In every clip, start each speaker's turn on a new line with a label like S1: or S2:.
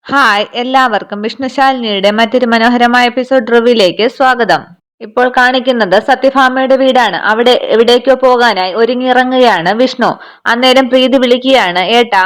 S1: Hi എല്ലാവർക്കും വിഷ്ണുശാലിനിയുടെ മറ്റൊരു മനോഹരമായ എപ്പിസോഡ് റിവ്യൂയിലേക്ക് സ്വാഗതം. ഇപ്പോൾ കാണിക്കുന്നത് സത്യഭാമയുടെ വീടാണ്. അവിടെ എവിടേക്കോ പോകാനായി ഒരുങ്ങിയിറങ്ങുകയാണ് വിഷ്ണു. അന്നേരം പ്രീതി വിളിക്കുകയാണ്, ഏട്ടാ.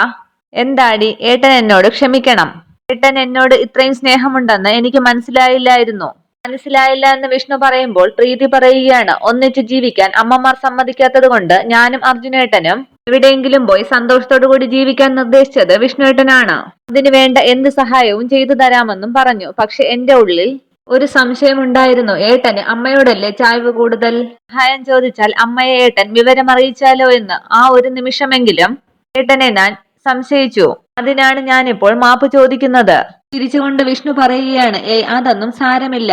S1: എന്താടി? ഏട്ടൻ എന്നോട് ക്ഷമിക്കണം. ഏട്ടൻ എന്നോട് ഇത്രയും സ്നേഹമുണ്ടെന്ന് എനിക്ക് മനസ്സിലായില്ലായിരുന്നു. മനസ്സിലായില്ല എന്ന് വിഷ്ണു പറയുമ്പോൾ പ്രീതി പറയുകയാണ്, ഒന്നിച്ച് ജീവിക്കാൻ അമ്മമാർ സമ്മതിക്കാത്തത് കൊണ്ട് ഞാനും അർജുനേട്ടനും എവിടെയെങ്കിലും പോയി സന്തോഷത്തോടു കൂടി ജീവിക്കാൻ നിർദ്ദേശിച്ചത് വിഷ്ണുവേട്ടനാണ്. അതിനു വേണ്ട എന്ത് സഹായവും ചെയ്തു തരാമെന്നും പറഞ്ഞു. പക്ഷെ എന്റെ ഉള്ളിൽ ഒരു സംശയമുണ്ടായിരുന്നു. ഏട്ടന് അമ്മയോടല്ലേ ചായ്വ് കൂടുതൽ? സഹായം ചോദിച്ചാൽ അമ്മയെ ഏട്ടൻ വിവരമറിയിച്ചാലോ എന്ന് ആ ഒരു നിമിഷമെങ്കിലും ഏട്ടനെ ഞാൻ സംശയിച്ചു. അതിനാണ് ഞാനിപ്പോൾ മാപ്പ് ചോദിക്കുന്നത്. തിരിച്ചുകൊണ്ട് വിഷ്ണു പറയുകയാണ്, ഏയ് അതൊന്നും സാരമില്ല.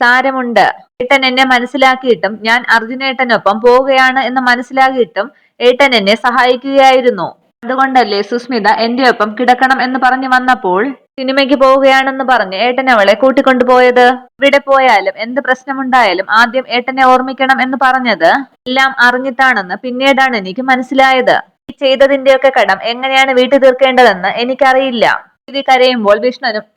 S1: സാരമുണ്ട്. ഏട്ടൻ എന്നെ മനസ്സിലാക്കിയിട്ടും ഞാൻ അർജുനേട്ടനൊപ്പം പോവുകയാണ് എന്ന് മനസ്സിലാക്കിയിട്ടും ഏട്ടൻ എന്നെ സഹായിക്കുകയായിരുന്നു. അതുകൊണ്ടല്ലേ സുസ്മിത എന്റെ ഒപ്പം കിടക്കണം എന്ന് പറഞ്ഞു വന്നപ്പോൾ സിനിമയ്ക്ക് പോവുകയാണെന്ന് പറഞ്ഞ് ഏട്ടൻ അവളെ കൂട്ടിക്കൊണ്ടുപോയത്? ഇവിടെ പോയാലും എന്ത് പ്രശ്നമുണ്ടായാലും ആദ്യം ഏട്ടനെ ഓർമ്മിക്കണം എന്ന് പറഞ്ഞത് എല്ലാം അറിഞ്ഞിട്ടാണെന്ന് പിന്നീടാണ് എനിക്ക് മനസ്സിലായത്. ഈ ചെയ്തതിന്റെയൊക്കെ കടം എങ്ങനെയാണ് വീട്ടിൽ തീർക്കേണ്ടതെന്ന് എനിക്കറിയില്ല. ഇത് കരയുമ്പോൾ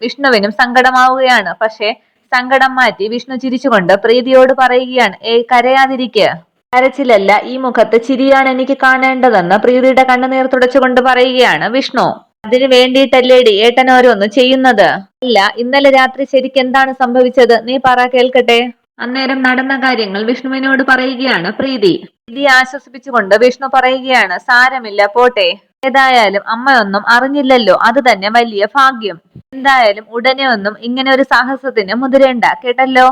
S1: വിഷ്ണുവിനും സങ്കടമാവുകയാണ്. പക്ഷെ സങ്കടം മാറ്റി വിഷ്ണു ചിരിച്ചുകൊണ്ട് പ്രീതിയോട് പറയുകയാണ്, ഏയ് കരയാതിരിക്കുക. കരച്ചിലല്ല, ഈ മുഖത്ത് ചിരിയാണ് എനിക്ക് കാണേണ്ടതെന്ന് പ്രീതിയുടെ കണ്ണുനീർ തുടച്ചുകൊണ്ട് പറയുകയാണ് വിഷ്ണു. അതിനു വേണ്ടിയിട്ടല്ലേടി ഏട്ടൻ ഓരോന്ന് ചെയ്യുന്നത്? അല്ല, ഇന്നലെ രാത്രി ശരിക്കും എന്താണ് സംഭവിച്ചത്? നീ പറ, കേൾക്കട്ടെ. അന്നേരം നടന്ന കാര്യങ്ങൾ വിഷ്ണുവിനോട് പറയുകയാണ് പ്രീതി. പ്രീതിയെ ആശ്വസിപ്പിച്ചുകൊണ്ട് വിഷ്ണു പറയുകയാണ്, സാരമില്ല, പോട്ടെ. ഏതായാലും അമ്മയൊന്നും അറിഞ്ഞില്ലല്ലോ, അത് തന്നെ വലിയ ഭാഗ്യം. എന്തായാലും ഉടനെ ഒന്നും ഇങ്ങനെ ഒരു സാഹസത്തിന് മുതിരേണ്ട, കേട്ടല്ലോ.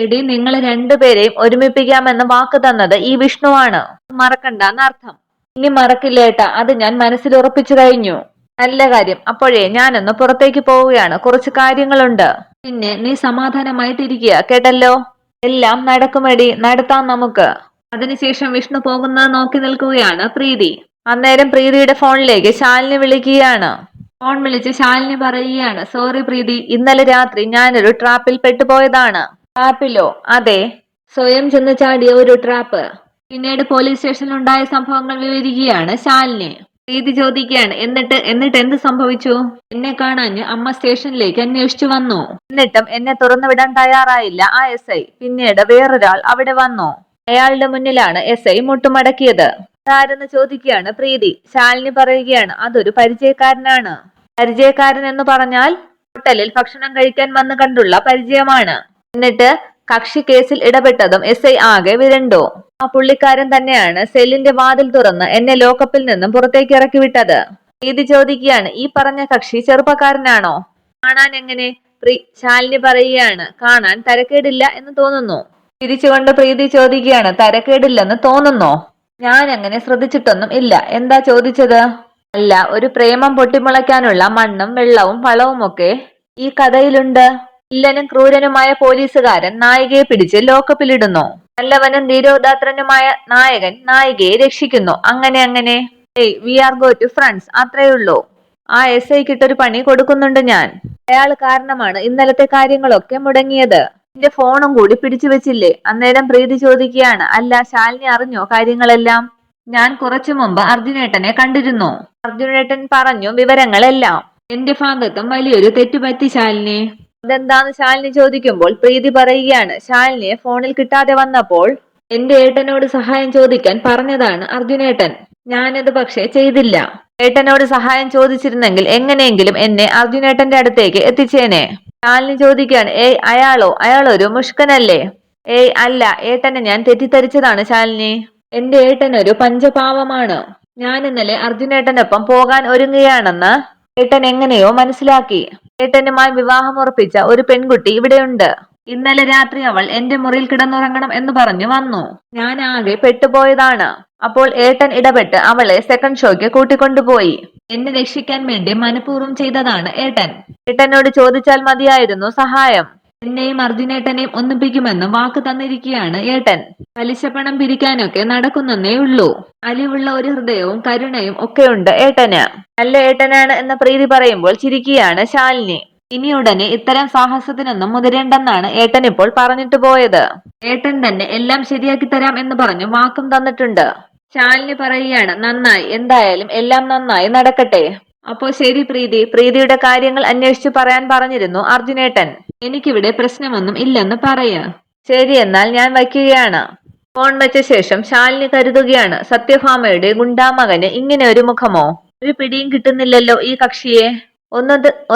S1: എടി, നിങ്ങൾ രണ്ടുപേരെയും ഒരുമിപ്പിക്കാമെന്ന് വാക്ക് തന്നത് ഈ വിഷ്ണുവാണ്. മറക്കണ്ടെന്നർത്ഥം. ഇനി മറക്കില്ലേട്ടാ, അത് ഞാൻ മനസ്സിൽ ഉറപ്പിച്ചു കഴിഞ്ഞു. നല്ല കാര്യം. അപ്പോഴേ ഞാനൊന്ന് പുറത്തേക്ക് പോവുകയാണ്, കുറച്ച് കാര്യങ്ങളുണ്ട്. പിന്നെ നീ സമാധാനമായിട്ടിരിക്കുക, കേട്ടല്ലോ. എല്ലാം നടക്കുമെടി, നടത്താം നമുക്ക്. അതിനുശേഷം വിഷ്ണു പോകുന്നത് നോക്കി നിൽക്കുകയാണ് പ്രീതി. അന്നേരം പ്രീതിയുടെ ഫോണിലേക്ക് ശാലിനി വിളിക്കുകയാണ്. ഫോൺ വിളിച്ച് ശാലിനി പറയുകയാണ്, സോറി പ്രീതി, ഇന്നലെ രാത്രി ഞാനൊരു ട്രാപ്പിൽ പെട്ടുപോയതാണ്. ട്രാപ്പിലോ? അതെ, സ്വയം ചെന്ന് ചാടിയ ഒരു ട്രാപ്പ്. പിന്നീട് പോലീസ് സ്റ്റേഷനിൽ ഉണ്ടായ സംഭവങ്ങൾ വിവരിക്കുകയാണ് ശാലിനി. പ്രീതി ചോദിക്കുകയാണ്, എന്നിട്ട് എന്ത് സംഭവിച്ചു? എന്നെ കാണാഞ്ഞ് അമ്മ സ്റ്റേഷനിലേക്ക് അന്വേഷിച്ചു വന്നു. എന്നിട്ടും എന്നെ തുറന്നുവിടാൻ തയ്യാറായില്ല ആ SI. പിന്നീട് വേറൊരാൾ അവിടെ വന്നു. അയാളുടെ മുന്നിലാണ് SI മുട്ടുമടക്കിയത്. ആരെന്ന് ചോദിക്കുകയാണ് പ്രീതി. ശാലിനി പറയുകയാണ്, അതൊരു പരിചയക്കാരനാണ്. പരിചയക്കാരൻ എന്ന് പറഞ്ഞാൽ ഹോട്ടലിൽ ഭക്ഷണം കഴിക്കാൻ വന്ന് കണ്ടുള്ള പരിചയമാണ്. എന്നിട്ട് കക്ഷി കേസിൽ ഇടപെട്ടതും SI ആകെ വിരണ്ടു. ആ പുള്ളിക്കാരൻ തന്നെയാണ് സെല്ലിന്റെ വാതിൽ തുറന്ന് എന്നെ ലോക്കപ്പിൽ നിന്നും പുറത്തേക്ക് ഇറക്കി വിട്ടത്. പ്രീതി ചോദിക്കുകയാണ്, ഈ പറഞ്ഞ കക്ഷി ചെറുപ്പക്കാരനാണോ? കാണാൻ എങ്ങനെ? ശാലിനി പറയുകയാണ്, കാണാൻ തരക്കേടില്ല എന്ന് തോന്നുന്നു. തിരിച്ചുകൊണ്ട് പ്രീതി ചോദിക്കുകയാണ്, തരക്കേടില്ലെന്ന് തോന്നുന്നോ? ഞാൻ അങ്ങനെ ശ്രദ്ധിച്ചിട്ടൊന്നും ഇല്ല. എന്താ ചോദിച്ചത്? അല്ല, ഒരു പ്രേമം പൊട്ടിമുളയ്ക്കാനുള്ള മണ്ണും വെള്ളവും വളവും ഒക്കെ ഈ കഥയിലുണ്ട്. വില്ലനും ക്രൂരനുമായ പോലീസുകാരൻ നായികയെ പിടിച്ച് ലോക്കപ്പിലിടുന്നു. നല്ലവനും ധീരോദാത്രനുമായ നായകൻ നായികയെ രക്ഷിക്കുന്നു. അങ്ങനെ ഏയ് we are go to friends, അത്രയുള്ളൂ. ആ SI കിട്ടൊരു പണി കൊടുക്കുന്നുണ്ട് ഞാൻ. അയാൾ കാരണമാണ് ഇന്നലത്തെ കാര്യങ്ങളൊക്കെ മുടങ്ങിയത്. എന്റെ ഫോണും കൂടി പിടിച്ചു വെച്ചില്ലേ? അന്നേരം പ്രീതി ചോദിക്കുകയാണ്, അല്ല, ശാലിനി അറിഞ്ഞോ കാര്യങ്ങളെല്ലാം? ഞാൻ കുറച്ചു മുമ്പ് അർജുനേട്ടനെ കണ്ടിരുന്നു. അർജുനേട്ടൻ പറഞ്ഞു വിവരങ്ങളെല്ലാം. എന്റെ ഭാഗത്തും വലിയൊരു തെറ്റുപറ്റി ശാലിനി. അതെന്താന്ന് ശാലിനി ചോദിക്കുമ്പോൾ പ്രീതി പറയുകയാണ്, ശാലിനിയെ ഫോണിൽ കിട്ടാതെ വന്നപ്പോൾ എന്റെ ഏട്ടനോട് സഹായം ചോദിക്കാൻ പറഞ്ഞതാണ് അർജുനേട്ടൻ. ഞാനത് പക്ഷേ ചെയ്തില്ല. ഏട്ടനോട് സഹായം ചോദിച്ചിരുന്നെങ്കിൽ എങ്ങനെയെങ്കിലും എന്നെ അർജുനേട്ടന്റെ അടുത്തേക്ക് എത്തിച്ചേനെ. ശാലിനി ചോദിക്കുകയാണ്, ഏയ് അയാളൊരു മുഷ്കനല്ലേ? ഏയ് അല്ല, ഏട്ടനെ ഞാൻ തെറ്റിദ്ധരിച്ചതാണ് ശാലിനി. എന്റെ ഏട്ടനൊരു പഞ്ചപാവമാണ്. ഞാൻ ഇന്നലെ അർജുനേട്ടനൊപ്പം പോകാൻ ഒരുങ്ങുകയാണെന്ന് ഏട്ടൻ എങ്ങനെയോ മനസ്സിലാക്കി. ഏട്ടനുമായി വിവാഹം ഉറപ്പിച്ച ഒരു പെൺകുട്ടി ഇവിടെയുണ്ട്. ഇന്നലെ രാത്രി അവൾ എന്റെ മുറിയിൽ കിടന്നുറങ്ങണം എന്ന് പറഞ്ഞു വന്നു. ഞാൻ ആകെ പെട്ടുപോയതാണ്. അപ്പോൾ ഏട്ടൻ ഇടപെട്ട് അവളെ സെക്കൻഡ് ഷോയ്ക്ക് കൂട്ടിക്കൊണ്ടുപോയി. എന്നെ രക്ഷിക്കാൻ വേണ്ടി മനഃപൂർവ്വം ചെയ്തതാണ് ഏട്ടൻ. ഏട്ടനോട് ചോദിച്ചാൽ മതിയായിരുന്നു സഹായം. എന്നെയും അർജുനേട്ടനെയും ഒന്നിപ്പിക്കുമെന്ന് വാക്ക് തന്നിരിക്കുകയാണ് ഏട്ടൻ. പലിശപ്പണം പിരിക്കാനൊക്കെ നടക്കുന്നേ ഉള്ളൂ. അലിവുള്ള ഒരു ഹൃദയവും കരുണയും ഒക്കെയുണ്ട് ഏട്ടന്. നല്ല ഏട്ടനാണ് എന്ന പ്രീതി പറയുമ്പോൾ ചിരിക്കുകയാണ് ശാലിനി. ഇനി ഉടനെ ഇത്തരം സാഹസത്തിനൊന്നും മുതിരേണ്ടെന്നാണ് ഏട്ടൻ ഇപ്പോൾ പറഞ്ഞിട്ട് പോയത്. ഏട്ടൻ തന്നെ എല്ലാം ശരിയാക്കി തരാം എന്ന് പറഞ്ഞു വാക്കും തന്നിട്ടുണ്ട്. ശാലിനി പറയുകയാണ്, നന്നായി, എന്തായാലും എല്ലാം നന്നായി നടക്കട്ടെ. അപ്പോ ശരി പ്രീതി. പ്രീതിയുടെ കാര്യങ്ങൾ അന്വേഷിച്ചു പറയാൻ പറഞ്ഞിരുന്നു അർജുനേട്ടൻ. എനിക്കിവിടെ പ്രശ്നമൊന്നും ഇല്ലെന്ന് പറയാ. ശരി, എന്നാൽ ഞാൻ വയ്ക്കുകയാണ്. ഫോൺ വെച്ച ശേഷം ശാലിനി കരുതുകയാണ്, സത്യഭാമയുടെ ഗുണ്ടാമകന് ഇങ്ങനെ ഒരു മുഖമോ? ഒരു പിടിയും കിട്ടുന്നില്ലല്ലോ ഈ കക്ഷിയെ.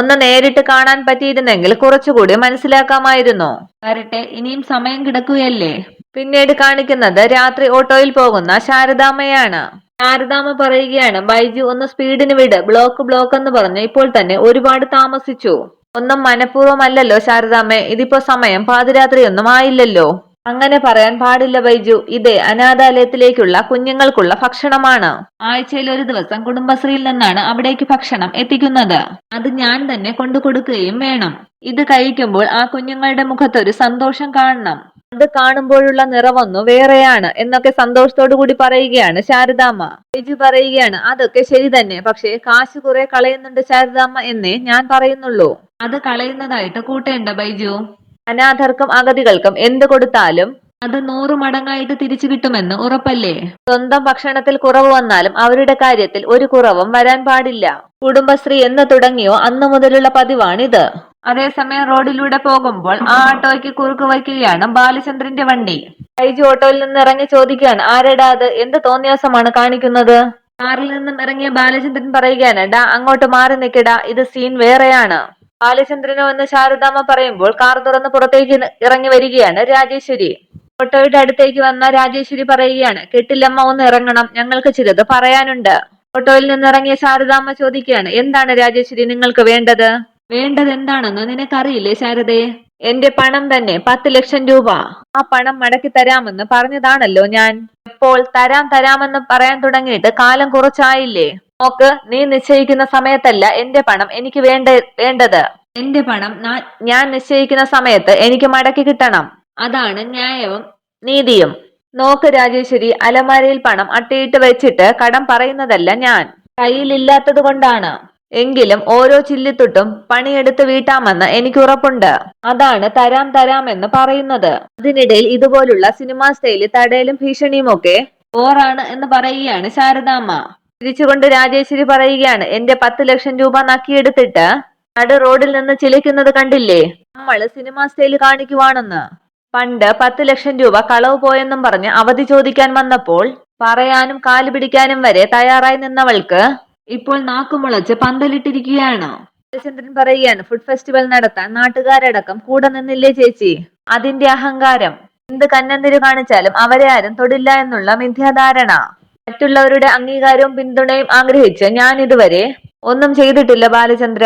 S1: ഒന്ന് നേരിട്ട് കാണാൻ പറ്റിയിരുന്നെങ്കിൽ കുറച്ചുകൂടി മനസ്സിലാക്കാമായിരുന്നു. വരട്ടെ, ഇനിയും സമയം കിടക്കുകയല്ലേ. പിന്നീട് കാണിക്കുന്നത് രാത്രി ഓട്ടോയിൽ പോകുന്ന ശാരദാമ്മയാണ്. ശാരദാമ്മ പറയുകയാണ്, ബൈജു ഒന്ന് സ്പീഡിന് വിട്, ബ്ലോക്ക് എന്ന് പറഞ്ഞ് ഇപ്പോൾ തന്നെ ഒരുപാട് താമസിച്ചു. ഒന്നും മനഃപൂർവ്വമല്ലല്ലോ ശാരദാമ്മേ, ഇതിപ്പോ സമയം പാതിരാത്രിയൊന്നും ആയില്ലല്ലോ. അങ്ങനെ പറയാൻ പാടില്ല ബൈജു. ഇത് അനാഥാലയത്തിലേക്കുള്ള കുഞ്ഞുങ്ങൾക്കുള്ള ഭക്ഷണമാണ്. ആഴ്ചയിൽ ഒരു ദിവസം കുടുംബശ്രീയിൽ നിന്നാണ് അവിടേക്ക് ഭക്ഷണം എത്തിക്കുന്നത്. അത് ഞാൻ തന്നെ കൊണ്ടു കൊടുക്കുകയും വേണം. ഇത് കഴിക്കുമ്പോൾ ആ കുഞ്ഞുങ്ങളുടെ മുഖത്തൊരു സന്തോഷം കാണണം. അത് കാണുമ്പോഴുള്ള നിറവൊന്നു വേറെയാണ് എന്നൊക്കെ സന്തോഷത്തോടു കൂടി പറയുകയാണ് ശാരദാമ്മ. ബൈജു പറയുകയാണ്, അതൊക്കെ ശരി തന്നെ, പക്ഷേ കാശ് കുറെ കളയുന്നുണ്ട് ശാരദാമ്മ എന്നേ ഞാൻ പറയുന്നുള്ളൂ. അത് കളയുന്നതായിട്ട് കൂട്ടേണ്ട ബൈജു. അനാഥർക്കും അഗതികൾക്കും എന്ത് കൊടുത്താലും അത് 100 മടങ്ങായിട്ട് തിരിച്ചു കിട്ടുമെന്ന് ഉറപ്പല്ലേ. സ്വന്തം ഭക്ഷണത്തിൽ കുറവ് വന്നാലും അവരുടെ കാര്യത്തിൽ ഒരു കുറവും വരാൻ പാടില്ല. കുടുംബശ്രീ എന്ന് തുടങ്ങിയോ അന്നു മുതലുള്ള പതിവാണിത്. അതേസമയം റോഡിലൂടെ പോകുമ്പോൾ ആ ഓട്ടോയ്ക്ക് കുറുക്ക് വയ്ക്കുകയാണ് ബാലചന്ദ്രന്റെ വണ്ടി. ബൈജു ഓട്ടോയിൽ നിന്ന് ഇറങ്ങി ചോദിക്കുകയാണ്, ആരെടാ അത്, എന്ത് തോന്നിയാസമാണ് കാണിക്കുന്നത്? കാറിൽ നിന്നും ഇറങ്ങിയ ബാലചന്ദ്രൻ പറയുകയാണ്, ഡാ അങ്ങോട്ട് മാറി നിൽക്കടാ, ഇത് സീൻ വേറെയാണ്. ബാലചന്ദ്രനോ എന്ന് ശാരദാമ്മ പറയുമ്പോൾ കാർ തുറന്ന് പുറത്തേക്ക് ഇറങ്ങി വരികയാണ് രാജേശ്വരി. ഓട്ടോയുടെ അടുത്തേക്ക് വന്ന രാജേശ്വരി പറയുകയാണ്, കെട്ടില്ലമ്മ ഒന്ന് ഇറങ്ങണം, ഞങ്ങൾക്ക് ചിലത് പറയാനുണ്ട്. ഓട്ടോയിൽ നിന്നിറങ്ങിയ ശാരദാമ്മ ചോദിക്കുകയാണ്, എന്താണ് രാജേശ്വരി നിങ്ങൾക്ക് വേണ്ടത്? വേണ്ടത് എന്താണെന്ന് നിനക്കറിയില്ലേ ശാരദേ? എന്റെ പണം തന്നെ, 10 ലക്ഷം രൂപ. ആ പണം മടക്കി തരാമെന്ന് പറഞ്ഞതാണല്ലോ ഞാൻ. ഇപ്പോൾ തരാമെന്ന് പറയാൻ തുടങ്ങിയിട്ട് കാലം കുറച്ചായില്ലേ. നോക്ക്, നീ നിശ്ചയിക്കുന്ന സമയത്തല്ല എന്റെ പണം എനിക്ക് വേണ്ടത്. എന്റെ പണം ഞാൻ നിശ്ചയിക്കുന്ന സമയത്ത് എനിക്ക് മടക്കി കിട്ടണം. അതാണ് ന്യായവും നീതിയും. നോക്ക് രാജേശ്വരി, അലമാരയിൽ പണം അട്ടിയിട്ട് വെച്ചിട്ട് കടം പറയുന്നതല്ല ഞാൻ, കയ്യിലില്ലാത്തത് കൊണ്ടാണ്. എങ്കിലും ഓരോ ചില്ലിത്തുട്ടും പണിയെടുത്ത് വീട്ടാമെന്ന് എനിക്ക് ഉറപ്പുണ്ട്. അതാണ് തരാമെന്ന് പറയുന്നത്. അതിനിടയിൽ ഇതുപോലുള്ള സിനിമാ സ്റ്റൈലിൽ തടയലും ഭീഷണിയും ഒക്കെ ബോറാണ് എന്ന് പറയുകയാണ് ശാരദാമ്മ. തിരിച്ചുകൊണ്ട് രാജേശ്വരി പറയുകയാണ്, എന്റെ 10 ലക്ഷം രൂപ നക്കിയെടുത്തിട്ട് നടു റോഡിൽ നിന്ന് ചിലയ്ക്കുന്നത് കണ്ടില്ലേ? നമ്മള് സിനിമാ സ്റ്റൈല് കാണിക്കുവാണെന്ന്. പണ്ട് 10 ലക്ഷം രൂപ കളവ് പോയെന്നും പറഞ്ഞ് അവധി ചോദിക്കാൻ വന്നപ്പോൾ പറയാനും കാല് പിടിക്കാനും വരെ തയ്യാറായി നിന്നവൾക്ക് ഇപ്പോൾ നാക്കുമുളച്ച് പന്തലിട്ടിരിക്കുകയാണ്. ബാലചന്ദ്രൻ പറയുകയാണ്, ഫുഡ് ഫെസ്റ്റിവൽ നടത്താൻ നാട്ടുകാരടക്കം കൂടെ നിന്നില്ലേ ചേച്ചി? അതിന്റെ അഹങ്കാരം. എന്ത് കന്നന്തിര് കാണിച്ചാലും അവരെ ആരും തൊടില്ല എന്നുള്ള മിഥ്യാധാരണ. മറ്റുള്ളവരുടെ അംഗീകാരവും പിന്തുണയും ആഗ്രഹിച്ച് ഞാൻ ഇതുവരെ ഒന്നും ചെയ്തിട്ടില്ല ബാലചന്ദ്ര.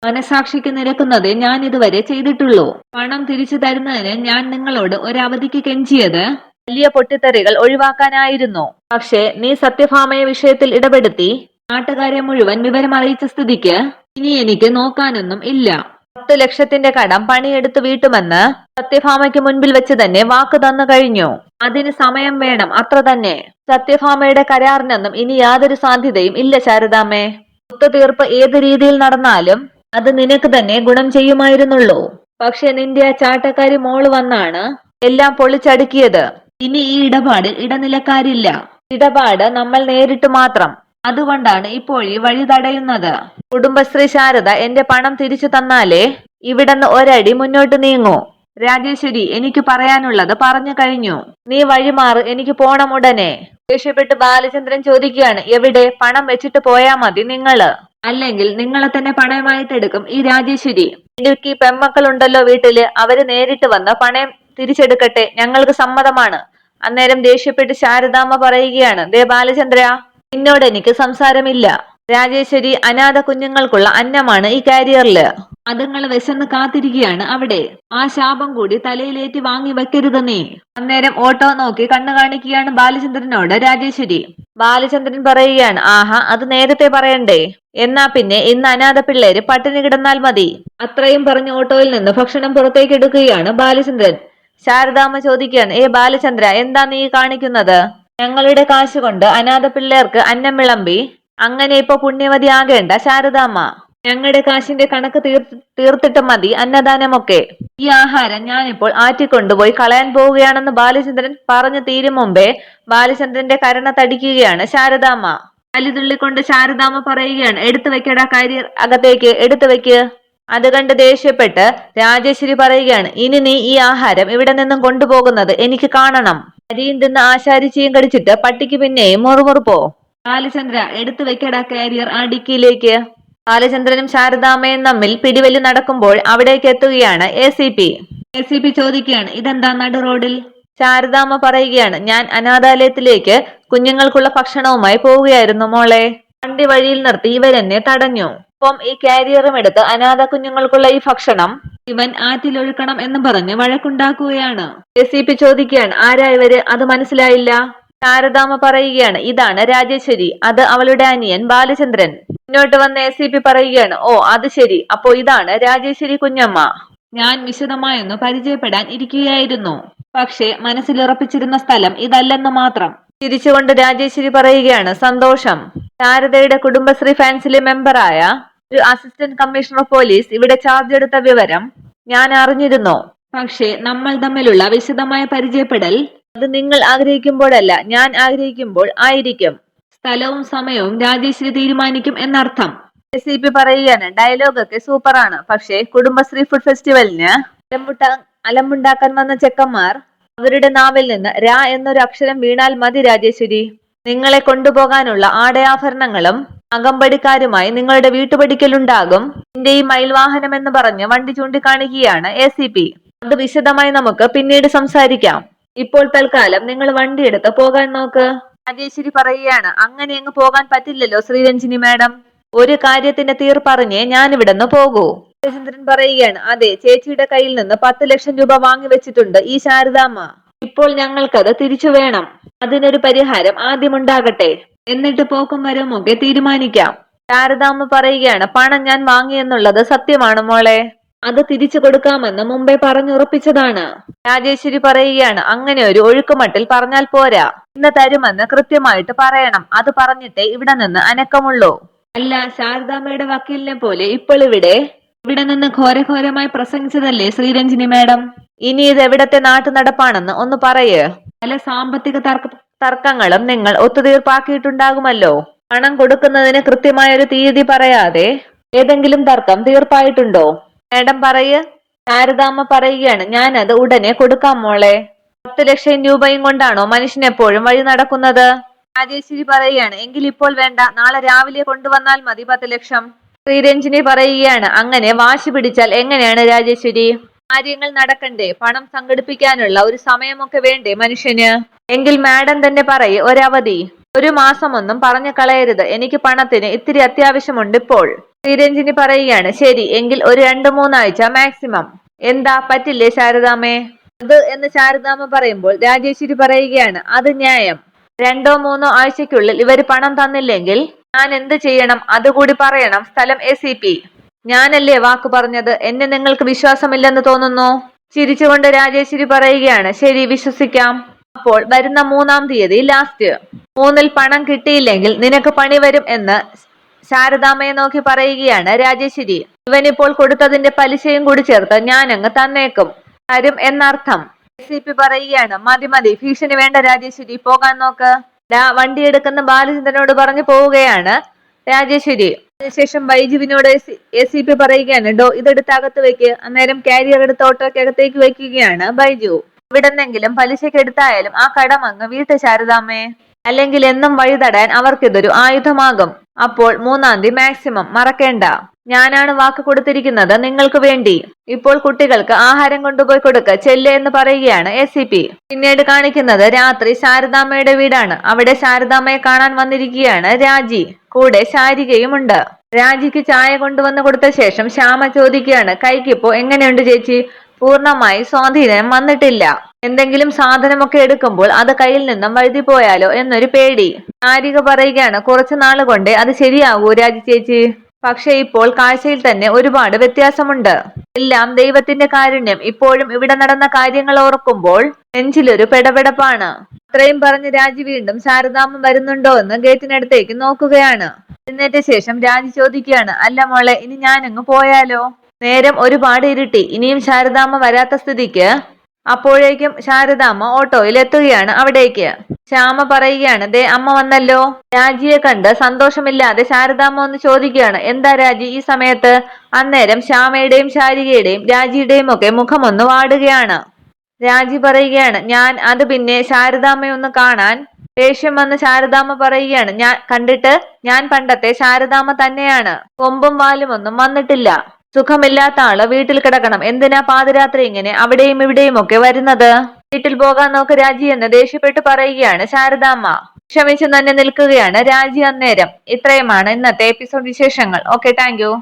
S1: മനസാക്ഷിക്ക് നിരക്കുന്നതേ ഞാൻ ഇതുവരെ ചെയ്തിട്ടുള്ളൂ. പണം തിരിച്ചു തരുന്നതിന് ഞാൻ നിങ്ങളോട് ഒരവധിക്ക് കെഞ്ചിയത് വലിയ പൊട്ടിത്തെറികൾ ഒഴിവാക്കാനായിരുന്നു. പക്ഷേ നീ സത്യഭാമയെ വിഷയത്തിൽ ഇടപെടുത്തി നാട്ടുകാരെ മുഴുവൻ വിവരം അറിയിച്ച സ്ഥിതിക്ക് ഇനി എനിക്ക് നോക്കാനൊന്നും ഇല്ല. 10 ലക്ഷത്തിന്റെ കടം പണിയെടുത്ത് വീട്ടുമെന്ന് സത്യഭാമയ്ക്ക് മുൻപിൽ വെച്ച് തന്നെ വാക്ക് തന്നു കഴിഞ്ഞു. അതിന് സമയം വേണം, അത്ര തന്നെ. സത്യഭാമയുടെ കരാറിനൊന്നും ഇനി യാതൊരു സാധ്യതയും ഇല്ല ശാരദാമ്മേ. ഒത്തുതീർപ്പ് ഏത് രീതിയിൽ നടന്നാലും അത് നിനക്ക് തന്നെ ഗുണം ചെയ്യുമായിരുന്നുള്ളൂ. പക്ഷെ നിന്റെ ആ ചാട്ടക്കാരി മോള് വന്നാണ് എല്ലാം പൊളിച്ചടുക്കിയത്. ഇനി ഈ ഇടപാടിൽ ഇടനിലക്കാരില്ല. ഇടപാട് നമ്മൾ നേരിട്ട് മാത്രം. അതുകൊണ്ടാണ് ഇപ്പോഴീ വഴി തടയുന്നത്. കുടുംബശ്രീ ശാരദ എന്റെ പണം തിരിച്ചു തന്നാലേ ഇവിടുന്ന് ഒരടി മുന്നോട്ട് നീങ്ങൂ. രാജേശ്വരി, എനിക്ക് പറയാനുള്ളത് പറഞ്ഞു കഴിഞ്ഞു. നീ വഴിമാറ്, എനിക്ക് പോണം ഉടനെ. ദേഷ്യപ്പെട്ട് ബാലചന്ദ്രൻ ചോദിക്കുകയാണ്, എവിടെ? പണം വെച്ചിട്ട് പോയാ മതി നിങ്ങള്, അല്ലെങ്കിൽ നിങ്ങളെ തന്നെ പണയമായിട്ടെടുക്കും ഈ രാജേശ്വരി. ഇടുക്കി പെമ്മക്കളുണ്ടല്ലോ വീട്ടില്, അവര് നേരിട്ട് വന്ന് പണയം തിരിച്ചെടുക്കട്ടെ, ഞങ്ങൾക്ക് സമ്മതമാണ്. അന്നേരം ദേഷ്യപ്പെട്ട് ശാരദാമ്മ പറയുകയാണ്, ദേ ബാലചന്ദ്ര, നിന്നോട് എനിക്ക് സംസാരമില്ല. രാജേശ്വരി അനാഥ കുഞ്ഞുങ്ങൾക്കുള്ള അന്നമാണ് ഈ കാരിയറില്. അതുങ്ങൾ വിശന്ന് കാത്തിരിക്കുകയാണ് അവിടെ. ആ ശാപം കൂടി തലയിലേറ്റി വാങ്ങി വെക്കരുത് നീ. അന്നേരം ഓട്ടോ നോക്കി കണ്ണു കാണിക്കുകയാണ് ബാലചന്ദ്രനോട് രാജേശ്വരി. ബാലചന്ദ്രൻ പറയുകയാണ്, ആഹാ, അത് നേരത്തെ പറയണ്ടേ? എന്നാ പിന്നെ ഇന്ന് അനാഥ പിള്ളേര് പട്ടിണി കിടന്നാൽ മതി. അത്രയും പറഞ്ഞ് ഓട്ടോയിൽ നിന്ന് ഭക്ഷണം പുറത്തേക്ക് എടുക്കുകയാണ് ബാലചന്ദ്രൻ. ശാരദാമ്മ ചോദിക്കുകയാണ്, ബാലചന്ദ്ര, എന്താ നീ കാണിക്കുന്നത്? ഞങ്ങളുടെ കാശ് കൊണ്ട് അനാഥ പിള്ളേർക്ക് അന്നം വിളമ്പി അങ്ങനെ ഇപ്പൊ പുണ്യവതി ആകേണ്ട ശാരദാമ്മ. ഞങ്ങളുടെ കാശിന്റെ കണക്ക് തീർത്തിട്ട് മതി അന്നദാനമൊക്കെ. ഈ ആഹാരം ഞാനിപ്പോൾ ആറ്റിക്കൊണ്ടുപോയി കളയാൻ പോവുകയാണെന്ന് ബാലചന്ദ്രൻ പറഞ്ഞു തീരും മുമ്പേ ബാലചന്ദ്രന്റെ കരണ തടിക്കുകയാണ് ശാരദാമ്മ. കലിതുള്ളിക്കൊണ്ട് ശാരദാമ്മ പറയുകയാണ്, എടുത്തു വെക്കടാ കാരിയർ അകത്തേക്ക്, എടുത്തു വെക്ക്. അത് കണ്ട് ദേഷ്യപ്പെട്ട് രാജേശ്വരി പറയുകയാണ്, ഇനി നീ ഈ ആഹാരം ഇവിടെ നിന്നും കൊണ്ടുപോകുന്നത് എനിക്ക് കാണണം. അരിയും തിന്ന് ആശാരിച്ചിയും കടിച്ചിട്ട് പട്ടിക്ക് പിന്നെയും മുറുമുറുപ്പോ. ബാലചന്ദ്ര, എടുത്തു വെക്കടാ കാരിയർ ആ ഡിക്കിയിലേക്ക്. ബാലചന്ദ്രനും ശാരദാമ്മയും തമ്മിൽ പിടിവലി നടക്കുമ്പോൾ അവിടേക്ക് എത്തുകയാണ് ACP. ACP ചോദിക്കുകയാണ്, ഇതെന്താ നടു റോഡിൽ? ശാരദാമ്മ പറയുകയാണ്, ഞാൻ അനാഥാലയത്തിലേക്ക് കുഞ്ഞുങ്ങൾക്കുള്ള ഭക്ഷണവുമായി പോവുകയായിരുന്നു മോളെ. വണ്ടി വഴിയിൽ നിർത്തി ഇവരെന്നെ തടഞ്ഞു. ഒപ്പം ഈ കാരിയറും എടുത്ത് അനാഥ കുഞ്ഞുങ്ങൾക്കുള്ള ഈ ഭക്ഷണം ഇവൻ ആറ്റിലൊഴുക്കണം എന്ന് പറഞ്ഞ് വഴക്കുണ്ടാക്കുകയാണ്. ACP ചോദിക്കുകയാണ്, ആരാ ഇവര്? അത് മനസ്സിലായില്ല. ശാരദാമ്മ പറയുകയാണ്, ഇതാണ് രാജേശ്വരി, അത് അവളുടെ അനിയൻ ബാലചന്ദ്രൻ. മുന്നോട്ട് വന്ന ACP പറയുകയാണ്, ഓ അത് ശരി, അപ്പോ ഇതാണ് രാജേശ്വരി കുഞ്ഞമ്മ. ഞാൻ വിശദമായൊന്ന് പരിചയപ്പെടാൻ ഇരിക്കുകയായിരുന്നു, പക്ഷേ മനസ്സിലുറപ്പിച്ചിരുന്ന സ്ഥലം ഇതല്ലെന്ന് മാത്രം. ചിരിച്ചുകൊണ്ട് രാജേശ്വരി പറയുകയാണ്, സന്തോഷം. ശാരദയുടെ കുടുംബശ്രീ ഫാൻസിലെ മെമ്പറായ ഒരു അസിസ്റ്റന്റ് കമ്മീഷണർ ഓഫ് പോലീസ് ഇവിടെ ചാർജ് എടുത്ത വിവരം ഞാൻ അറിഞ്ഞിരുന്നു. പക്ഷേ നമ്മൾ തമ്മിലുള്ള വിശദമായ പരിചയപ്പെടൽ അത് നിങ്ങൾ ആഗ്രഹിക്കുമ്പോഴല്ല, ഞാൻ ആഗ്രഹിക്കുമ്പോൾ ആയിരിക്കും. സ്ഥലവും സമയവും രാജേശ്വരി തീരുമാനിക്കും എന്നർത്ഥം. ACP പറയുകയാണ്, ഡയലോഗൊക്കെ സൂപ്പറാണ്, പക്ഷേ കുടുംബശ്രീ ഫുഡ് ഫെസ്റ്റിവലിന് അലമ്പുണ്ടാക്കാൻ വന്ന ചെക്കന്മാർ അവരുടെ നാവിൽ നിന്ന് രാ എന്നൊരു അക്ഷരം വീണാൽ മതി രാജേശ്വരി. നിങ്ങളെ കൊണ്ടുപോകാനുള്ള ആടയാഭരണങ്ങളും അകമ്പടിക്കാരുമായി നിങ്ങളുടെ വീട്ടുപടിക്കലുണ്ടാകും. നിന്റെ ഈ മയിൽവാഹനം എന്ന് പറഞ്ഞ് വണ്ടി ചൂണ്ടിക്കാണിക്കുകയാണ് ACP. അത് വിശദമായി നമുക്ക് പിന്നീട് സംസാരിക്കാം. ഇപ്പോൾ തൽക്കാലം നിങ്ങൾ വണ്ടി എടുത്ത് പോകാൻ നോക്ക്. രാജേശ്വരി പറയുകയാണ്, അങ്ങനെ അങ്ങ് പോകാൻ പറ്റില്ലല്ലോ ശ്രീരഞ്ജിനി മാഡം. ഒരു കാര്യത്തിന്റെ തീർപ്പറിഞ്ഞേ ഞാൻ ഇവിടുന്ന് പോകൂ. രാജചന്ദ്രൻ പറയുകയാണ്, അതെ, ചേച്ചിയുടെ കയ്യിൽ നിന്ന് 10 ലക്ഷം രൂപ വാങ്ങി വെച്ചിട്ടുണ്ട് ഈ ശാരദാമ്മ. ഇപ്പോൾ ഞങ്ങൾക്കത് തിരിച്ചു വേണം. അതിനൊരു പരിഹാരം ആദ്യമുണ്ടാകട്ടെ, എന്നിട്ട് പോക്കും വരവുമൊക്കെ തീരുമാനിക്കാം. ശാരദാമ്മ പറയുകയാണ്, പണം ഞാൻ വാങ്ങിയെന്നുള്ളത് സത്യമാണ് മോളെ. അത് തിരിച്ചു കൊടുക്കാമെന്ന് മുമ്പേ പറഞ്ഞുറപ്പിച്ചതാണ്. രാജേശ്വരി പറയുകയാണ്, അങ്ങനെ ഒരു ഒഴുക്കുമട്ടിൽ പറഞ്ഞാൽ പോരാ, ഇന്ന് തരുമെന്ന് കൃത്യമായിട്ട് പറയണം. അത് പറഞ്ഞിട്ടേ ഇവിടെ നിന്ന് അനക്കമുള്ളൂ. അല്ല, ശാരദാമ്മയുടെ വക്കീലിനെ പോലെ ഇപ്പോൾ ഇവിടെ നിന്ന് ഘോരഘോരമായി പ്രസംഗിച്ചതല്ലേ ശ്രീരഞ്ജിനി മാഡം? ഇനി ഇത് എവിടത്തെ നാട്ടു നടപ്പാണെന്ന് ഒന്ന് പറയേ. പല സാമ്പത്തിക തർക്കങ്ങളും നിങ്ങൾ ഒത്തുതീർപ്പാക്കിയിട്ടുണ്ടാകുമല്ലോ. പണം കൊടുക്കുന്നതിന് കൃത്യമായൊരു തീയതി പറയാതെ ഏതെങ്കിലും തർക്കം തീർപ്പായിട്ടുണ്ടോ? മാഡം പറയ്. ശാരദാമ്മ പറയുകയാണ്, ഞാനത് ഉടനെ കൊടുക്കാം മോളെ. 10 ലക്ഷം രൂപയും കൊണ്ടാണോ മനുഷ്യൻ എപ്പോഴും വഴി നടക്കുന്നത്? രാജേശ്വരി പറയുകയാണ്, എങ്കിൽ ഇപ്പോൾ വേണ്ട, നാളെ രാവിലെ കൊണ്ടുവന്നാൽ മതി 10 ലക്ഷം. ശ്രീരഞ്ജിനി പറയുകയാണ്, അങ്ങനെ വാശി പിടിച്ചാൽ എങ്ങനെയാണ് രാജേശ്വരി? കാര്യങ്ങൾ നടക്കണ്ടേ? പണം സംഘടിപ്പിക്കാനുള്ള ഒരു സമയമൊക്കെ വേണ്ടേ മനുഷ്യന്? എങ്കിൽ മാഡം തന്നെ പറയ്, ഒരവധി. 1 മാസമൊന്നും പറഞ്ഞു കളയരുത്, എനിക്ക് പണത്തിന് ഇത്തിരി അത്യാവശ്യമുണ്ട് ഇപ്പോൾ. ശ്രീരഞ്ജിനി പറയുകയാണ്, ശരി, എങ്കിൽ ഒരു 2-3 ആഴ്ച മാക്സിമം. എന്താ, പറ്റില്ലേ ശാരദാമ്മേ? അത് എന്ന് ശാരദാമ്മ പറയുമ്പോൾ രാജേശ്വരി പറയുകയാണ്, അത് ന്യായം. 2-3 ആഴ്ചയ്ക്കുള്ളിൽ ഇവര് പണം തന്നില്ലെങ്കിൽ ഞാൻ എന്ത് ചെയ്യണം? അതുകൂടി പറയണം സ്ഥലം ACP. ഞാനല്ലേ വാക്ക് പറഞ്ഞത്? എന്നെ നിങ്ങൾക്ക് വിശ്വാസമില്ലെന്ന് തോന്നുന്നു. ചിരിച്ചുകൊണ്ട് രാജേശ്വരി പറയുകയാണ്, ശരി, വിശ്വസിക്കാം. അപ്പോൾ വരുന്ന 3-ാം തീയതി ലാസ്റ്റ് 3-ൽ പണം കിട്ടിയില്ലെങ്കിൽ നിനക്ക് പണി വരും എന്ന് ശാരദാമ്മയെ നോക്കി പറയുകയാണ് രാജേശ്വരി. ഇവനിപ്പോൾ കൊടുത്തതിന്റെ പലിശയും കൂടി ചേർത്ത് ഞാൻ അങ്ങ് തന്നേക്കും, തരും എന്നർത്ഥം. ACP പറയുകയാണ്, മതി മതി, ഭീഷണി വേണ്ട രാജേശ്വരി, പോകാൻ നോക്ക്. വണ്ടി എടുക്കുന്ന ബാലചന്ദ്രനോട് പറഞ്ഞു പോവുകയാണ് രാജേശ്വരി. അതിനുശേഷം ബൈജുവിനോട് ACP പറയുകയാണ്, ഇതെടുത്ത് അകത്ത് വെക്ക്. അന്നേരം കാരിയർ എടുത്ത് ഓട്ടോക്കകത്തേക്ക് വെക്കുകയാണ് ബൈജു. ഇവിടെന്നെങ്കിലും പലിശക്ക് എടുത്തായാലും ആ കടമങ്ങ് വീട്ടു ശാരദാമ്മേ, അല്ലെങ്കിൽ എന്നും വഴി തടാൻ അവർക്കിതൊരു ആയുധമാകും. അപ്പോൾ 3-ാം തീയതി മാക്സിമം, മറക്കേണ്ട. ഞാനാണ് വാക്ക് കൊടുത്തിരിക്കുന്നത് നിങ്ങൾക്ക് വേണ്ടി. ഇപ്പോൾ കുട്ടികൾക്ക് ആഹാരം കൊണ്ടുപോയി കൊടുക്ക, ചെല്ല് എന്ന് പറയുകയാണ് ACP. പിന്നീട് കാണിക്കുന്നത് രാത്രി ശാരദാമ്മയുടെ വീടാണ്. അവിടെ ശാരദാമ്മയെ കാണാൻ വന്നിരിക്കുകയാണ് രാജി, കൂടെ ശാരികയുമുണ്ട്. രാജിക്ക് ചായ കൊണ്ടുവന്ന് കൊടുത്ത ശേഷം ശ്യാമ ചോദിക്കുകയാണ്, കൈക്കിപ്പോ എങ്ങനെയുണ്ട് ചേച്ചി? പൂർണ്ണമായി സ്വാധീനം വന്നിട്ടില്ല. എന്തെങ്കിലും സാധനമൊക്കെ എടുക്കുമ്പോൾ അത് കയ്യിൽ നിന്നും വഴുതി പോയാലോ എന്നൊരു പേടി. ശാരിക പറയുകയാണ്, കുറച്ചു നാള് കൊണ്ടേ അത് ശരിയാകൂ രാജി ചേച്ചി. പക്ഷെ ഇപ്പോൾ കാഴ്ചയിൽ തന്നെ ഒരുപാട് വ്യത്യാസമുണ്ട്. എല്ലാം ദൈവത്തിന്റെ കാരുണ്യം. ഇപ്പോഴും ഇവിടെ നടന്ന കാര്യങ്ങൾ ഓർക്കുമ്പോൾ നെഞ്ചിലൊരു പെടപെടപ്പാണ്. അത്രയും പറഞ്ഞ് രാജി വീണ്ടും ശാരദാമ്മ വരുന്നുണ്ടോ എന്ന് ഗേറ്റിനടുത്തേക്ക് നോക്കുകയാണ്. എഴുന്നേറ്റ ശേഷം രാജി ചോദിക്കുകയാണ്, അല്ല മോളെ, ഇനി ഞാനങ്ങ് പോയാലോ? നേരം ഒരുപാട് ഇരുട്ടി. ഇനിയും ശാരദാമ്മ വരാത്ത സ്ഥിതിക്ക് അപ്പോഴേക്കും ശാരദാമ്മ ഓട്ടോയിൽ എത്തുകയാണ് അവിടേക്ക്. ശ്യാമ പറയുകയാണ്, ദേ അമ്മ വന്നല്ലോ. രാജിയെ കണ്ട് സന്തോഷമില്ലാതെ ശാരദാമ്മ ഒന്ന് ചോദിക്കുകയാണ്, എന്താ രാജി ഈ സമയത്ത്? അന്നേരം ശ്യാമയുടെയും ശാരികയുടെയും രാജിയുടെയും ഒക്കെ മുഖമൊന്ന് വാടുകയാണ്. രാജി പറയുകയാണ്, അത് പിന്നെ ശാരദാമ്മയൊന്ന് കാണാൻ. ദേഷ്യം വന്ന് ശാരദാമ്മ പറയുകയാണ്, ഞാൻ പണ്ടത്തെ ശാരദാമ്മ തന്നെയാണ്. കൊമ്പും വാലും ഒന്നും വന്നിട്ടില്ല. സുഖമില്ലാത്ത ആള് വീട്ടിൽ കിടക്കണം, എന്തിനാ പാതിരാത്രി ഇങ്ങനെ അവിടെയും ഇവിടെയും ഒക്കെ വരുന്നത്? വീട്ടിൽ പോകാൻ നോക്ക് രാജി എന്ന് ദേഷ്യപ്പെട്ട് പറയുകയാണ് ശാരദാമ്മ. ക്ഷമിച്ചു തന്നെ നിൽക്കുകയാണ് രാജി അന്നേരം. ഇത്രയുമാണ് ഇന്നത്തെ എപ്പിസോഡ് വിശേഷങ്ങൾ. Okay, thank you.